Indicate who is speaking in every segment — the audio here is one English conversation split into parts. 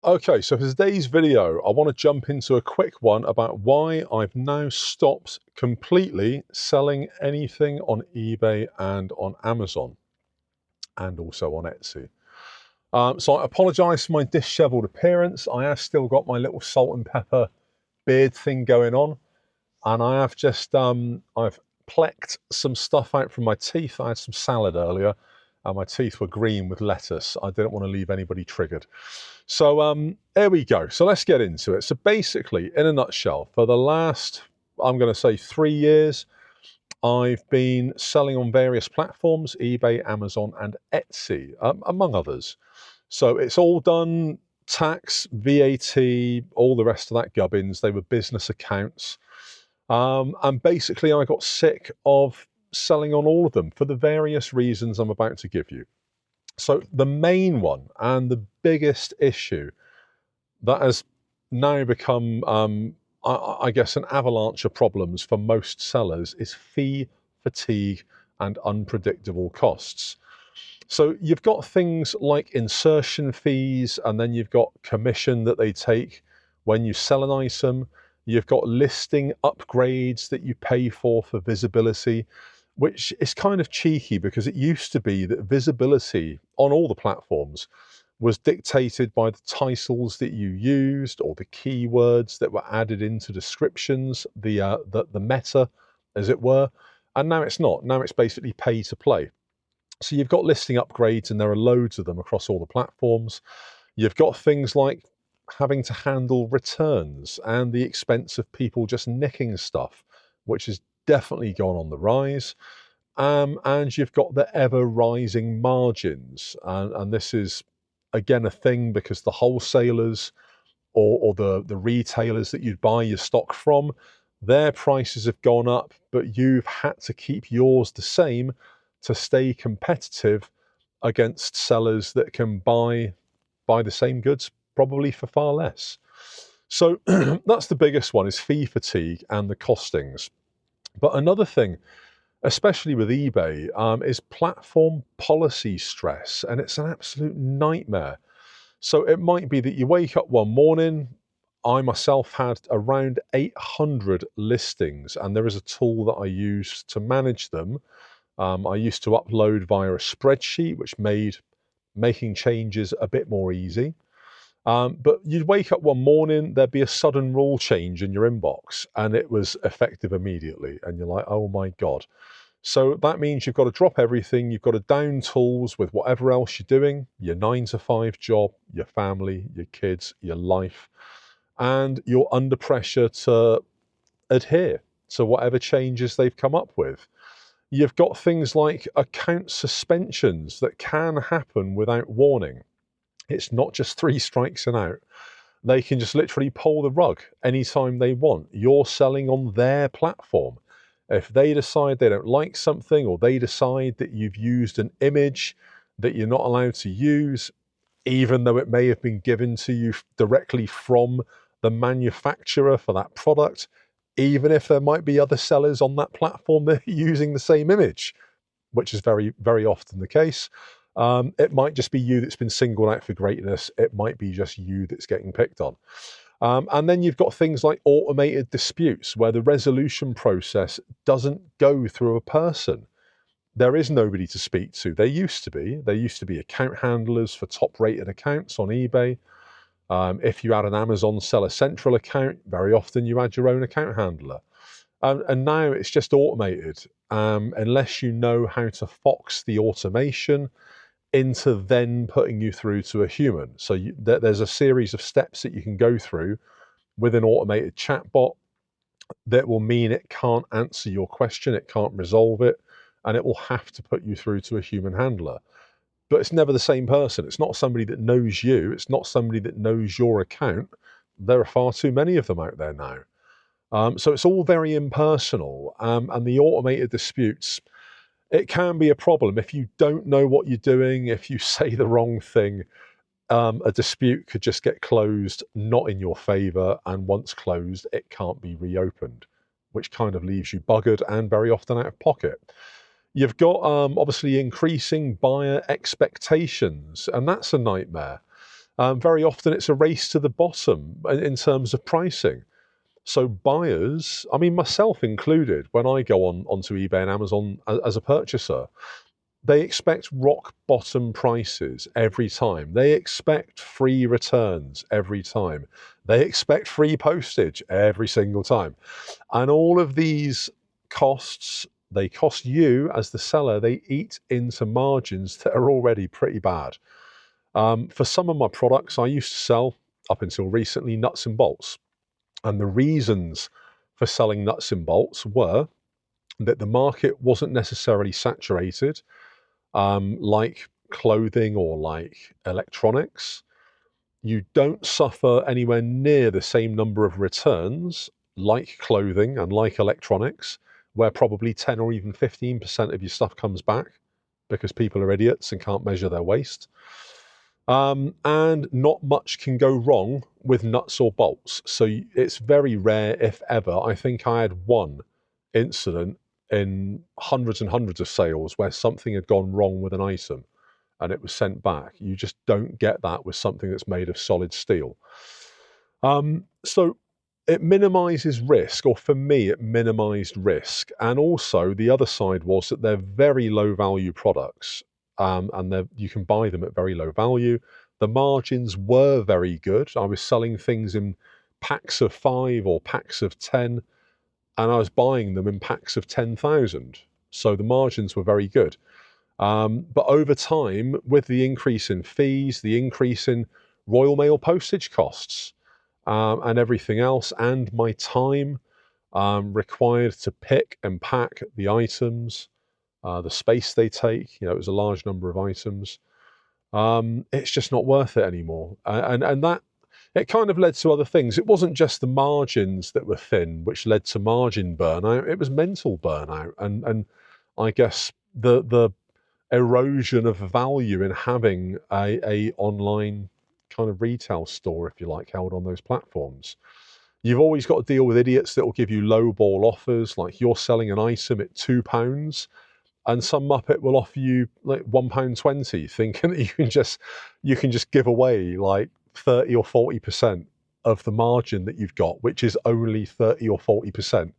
Speaker 1: Okay, so for today's video, I want to jump into a quick one about why I've now stopped completely selling anything on eBay and on Amazon, and also on Etsy. So I apologise for my dishevelled appearance. I have still got my little salt and pepper beard thing going on, and I have just I've plecked some stuff out from my teeth. I had some salad earlier, and my teeth were green with lettuce. I didn't want to leave anybody triggered. So there we go. So let's get into it. So basically, in a nutshell, for the last, I'm going to say 3 years, I've been selling on various platforms, eBay, Amazon, and Etsy, among others. So it's all done tax, VAT, all the rest of that gubbins. They were business accounts. And basically, I got sick of selling on all of them for the various reasons I'm about to give you. So the main one and the biggest issue that has now become, I guess, an avalanche of problems for most sellers is fee fatigue and unpredictable costs. So you've got things like insertion fees, and then you've got commission that they take when you sell an item. You've got listing upgrades that you pay for visibility, which is kind of cheeky because it used to be that visibility on all the platforms was dictated by the titles that you used or the keywords that were added into descriptions, the meta, as it were. And now it's not. Now it's basically pay to play. So you've got listing upgrades, and there are loads of them across all the platforms. You've got things like having to handle returns and the expense of people just nicking stuff, which has definitely gone on the rise. And you've got the ever rising margins. And this is, again, a thing because the wholesalers or the retailers that you'd buy your stock from, their prices have gone up, but you've had to keep yours the same to stay competitive against sellers that can buy the same goods probably for far less. So that's the biggest one, is fee fatigue and the costings. But another thing, especially with eBay, is platform policy stress, and it's an absolute nightmare. So it might be that you wake up one morning. I myself had around 800 listings, and there is a tool that I use to manage them. I used to upload via a spreadsheet, which made making changes a bit more easy. But you'd wake up one morning, there'd be a sudden rule change in your inbox, and it was effective immediately. And you're like, oh my God. So that means you've got to drop everything. You've got to down tools with whatever else you're doing, your 9 to 5 job, your family, your kids, your life, and you're under pressure to adhere to whatever changes they've come up with. You've got things like account suspensions that can happen without warning. It's not just 3 strikes and out. They can just literally pull the rug anytime they want. You're selling on their platform. If they decide they don't like something, or they decide that you've used an image that you're not allowed to use, even though it may have been given to you directly from the manufacturer for that product, even if there might be other sellers on that platform that are using the same image, which is very, very often the case. It might just be you that's been singled out for greatness. It might be just you that's getting picked on. And then you've got things like automated disputes, where the resolution process doesn't go through a person. There is nobody to speak to. There used to be. There used to be account handlers for top-rated accounts on eBay. If you had an Amazon Seller Central account, very often you had your own account handler. And now it's just automated, unless you know how to fox the automation into then putting you through to a human. So there's a series of steps that you can go through with an automated chatbot that will mean it can't answer your question, it can't resolve it, and it will have to put you through to a human handler. But it's never the same person. It's not somebody that knows you. It's not somebody that knows your account. There are far too many of them out there now. So it's all very impersonal, and the automated disputes, it can be a problem. If you don't know what you're doing, if you say the wrong thing, a dispute could just get closed, not in your favor, and once closed, it can't be reopened, which kind of leaves you buggered and very often out of pocket. You've got obviously increasing buyer expectations, and that's a nightmare. Very often it's a race to the bottom in terms of pricing. So buyers, I mean myself included, when I go onto eBay and Amazon as a purchaser, they expect rock bottom prices every time. They expect free returns every time. They expect free postage every single time. And all of these costs, they cost you as the seller, they eat into margins that are already pretty bad. For some of my products, I used to sell, up until recently, nuts and bolts. And the reasons for selling nuts and bolts were that the market wasn't necessarily saturated, like clothing or like electronics. You don't suffer anywhere near the same number of returns like clothing and like electronics, where probably 10 or even 15% of your stuff comes back because people are idiots and can't measure their waste. And not much can go wrong with nuts or bolts. So it's very rare, if ever. I think I had one incident in hundreds and hundreds of sales where something had gone wrong with an item and it was sent back. You just don't get that with something that's made of solid steel. So it minimizes risk, or for me, it minimized risk. And also, the other side was that they're very low value products, and you can buy them at very low value. The margins were very good. I was selling things in packs of 5 or packs of 10, and I was buying them in packs of 10,000. So the margins were very good. But over time, with the increase in fees, the increase in Royal Mail postage costs, and everything else, and my time required to pick and pack the items, the space they take, it was a large number of items. It's just not worth it anymore. And that it kind of led to other things. It wasn't just the margins that were thin, which led to margin burnout. It was mental burnout, and I guess the erosion of value in having a online kind of retail store, if you like, held on those platforms. You've always got to deal with idiots that will give you low ball offers, like you're selling an item at £2, and some muppet will offer you like £1.20, thinking that you can just give away like 30 or 40% of the margin that you've got, which is only 30 or 40%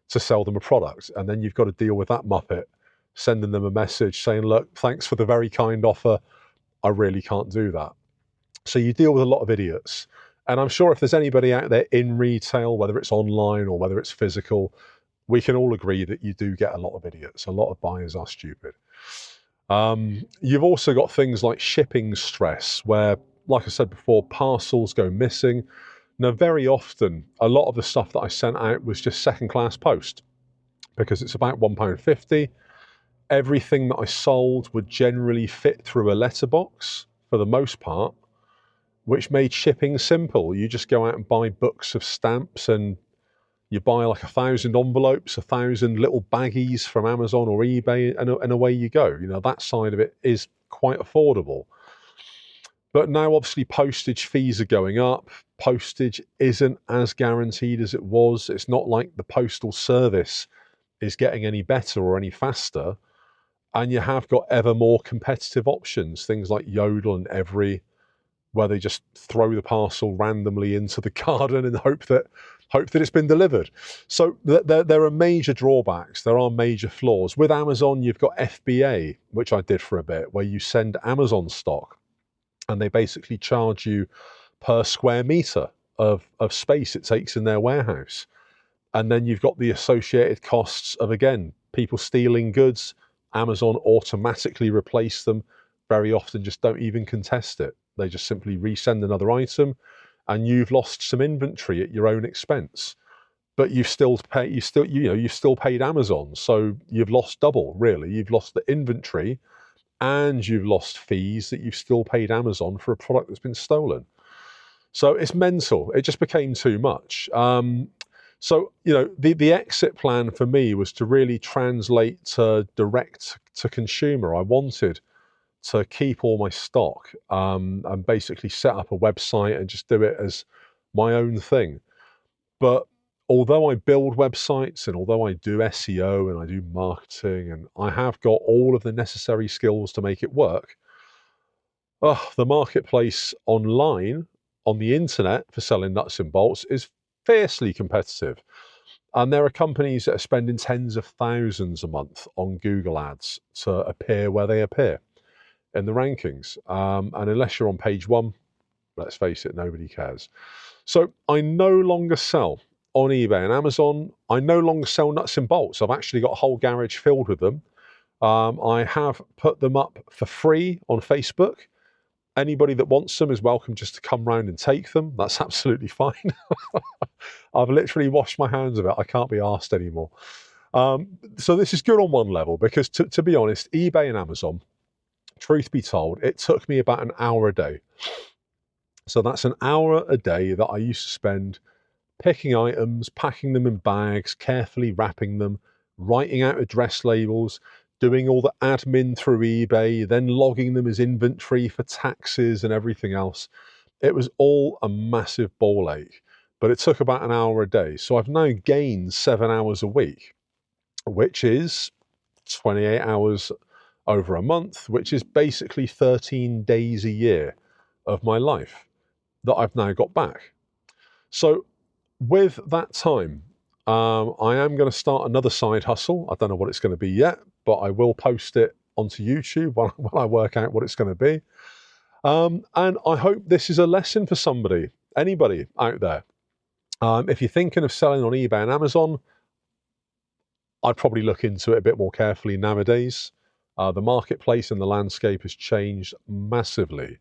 Speaker 1: to sell them a product. And then you've got to deal with that muppet sending them a message saying, look, thanks for the very kind offer, I really can't do that. So you deal with a lot of idiots. And I'm sure if there's anybody out there in retail, whether it's online or whether it's physical, we can all agree that you do get a lot of idiots. A lot of buyers are stupid. You've also got things like shipping stress, where, like I said before, parcels go missing. Now, very often, a lot of the stuff that I sent out was just second-class post, because it's about £1.50. Everything that I sold would generally fit through a letterbox for the most part, which made shipping simple. You just go out and buy books of stamps, and you buy like 1,000 envelopes, 1,000 little baggies from Amazon or eBay, and away you go. That side of it is quite affordable. But now, obviously, postage fees are going up. Postage isn't as guaranteed as it was. It's not like the postal service is getting any better or any faster. And you have got ever more competitive options, things like Yodel and Every, where they just throw the parcel randomly into the garden and hope that it's been delivered. So there are major drawbacks. There are major flaws. With Amazon, you've got FBA, which I did for a bit, where you send Amazon stock, and they basically charge you per square meter of space it takes in their warehouse. And then you've got the associated costs of, again, people stealing goods. Amazon automatically replace them. Very often just don't even contest it. They just simply resend another item, and you've lost some inventory at your own expense. But you've still paid Amazon, so you've lost double, really. You've lost the inventory, and you've lost fees that you've still paid Amazon for a product that's been stolen. So it's mental. It just became too much. So, the exit plan for me was to really translate to direct to consumer. I wanted to keep all my stock, and basically set up a website and just do it as my own thing. But although I build websites, and although I do SEO and I do marketing, and I have got all of the necessary skills to make it work, Oh, the marketplace online on the internet for selling nuts and bolts is fiercely competitive. And there are companies that are spending tens of thousands a month on Google ads to appear where they appear in the rankings. And unless you're on page one, let's face it, nobody cares. So I no longer sell on eBay and Amazon. I no longer sell nuts and bolts. I've actually got a whole garage filled with them. I have put them up for free on Facebook. Anybody that wants them is welcome just to come round and take them. That's absolutely fine. I've literally washed my hands of it. I can't be asked anymore. So this is good on one level because, to be honest, eBay and Amazon, truth be told, it took me about an hour a day. So that's an hour a day that I used to spend picking items, packing them in bags, carefully wrapping them, writing out address labels, doing all the admin through eBay, then logging them as inventory for taxes and everything else. It was all a massive ball ache, but it took about an hour a day. So I've now gained 7 hours a week, which is 28 hours over a month, which is basically 13 days a year of my life that I've now got back. So with that time, I am going to start another side hustle. I don't know what it's going to be yet, but I will post it onto YouTube when I work out what it's going to be. And I hope this is a lesson for somebody, anybody out there. If you're thinking of selling on eBay and Amazon, I'd probably look into it a bit more carefully nowadays. The marketplace and the landscape has changed massively.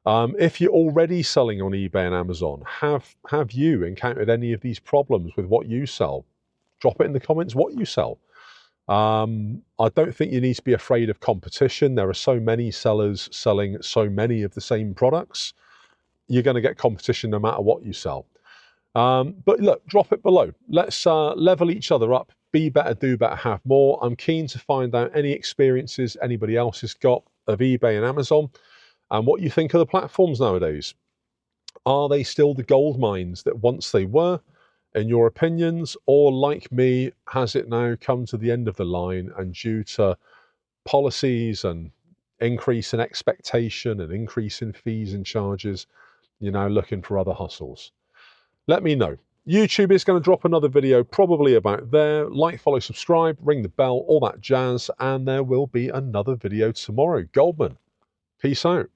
Speaker 1: If you're already selling on eBay and Amazon, have you encountered any of these problems with what you sell? Drop it in the comments what you sell. I don't think you need to be afraid of competition. There are so many sellers selling so many of the same products. You're going to get competition no matter what you sell. But look, drop it below. Let's level each other up. Be better, do better, have more. I'm keen to find out any experiences anybody else has got of eBay and Amazon and what you think of the platforms nowadays. Are they still the gold mines that once they were, in your opinions, or like me, has it now come to the end of the line and due to policies and increase in expectation and increase in fees and charges, you're now looking for other hustles? Let me know. YouTube is going to drop another video probably about there. Like, follow, subscribe, ring the bell, all that jazz, and there will be another video tomorrow. Goldman, peace out.